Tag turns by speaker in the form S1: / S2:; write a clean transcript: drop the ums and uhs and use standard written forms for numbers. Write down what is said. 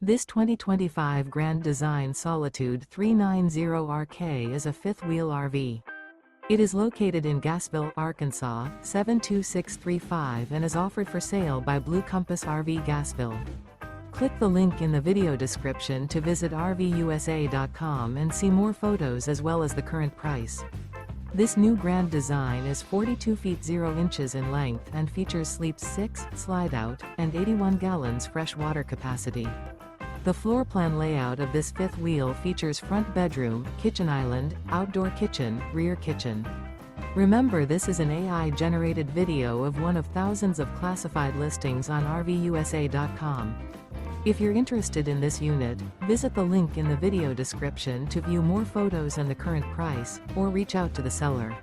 S1: This 2025 Grand Design Solitude 390RK is a fifth-wheel RV. It is located in Gassville, Arkansas, 72635 and is offered for sale by Blue Compass RV Gassville. Click the link in the video description to visit RVUSA.com and see more photos as well as the current price. This new Grand Design is 42 feet 0 inches in length and features sleeps 6, slide-out, and 81 gallons fresh water capacity. The floor plan layout of this fifth wheel features front bedroom, kitchen island, outdoor kitchen, rear kitchen. Remember, this is an AI-generated video of one of thousands of classified listings on RVUSA.com. If you're interested in this unit, visit the link in the video description to view more photos and the current price, or reach out to the seller.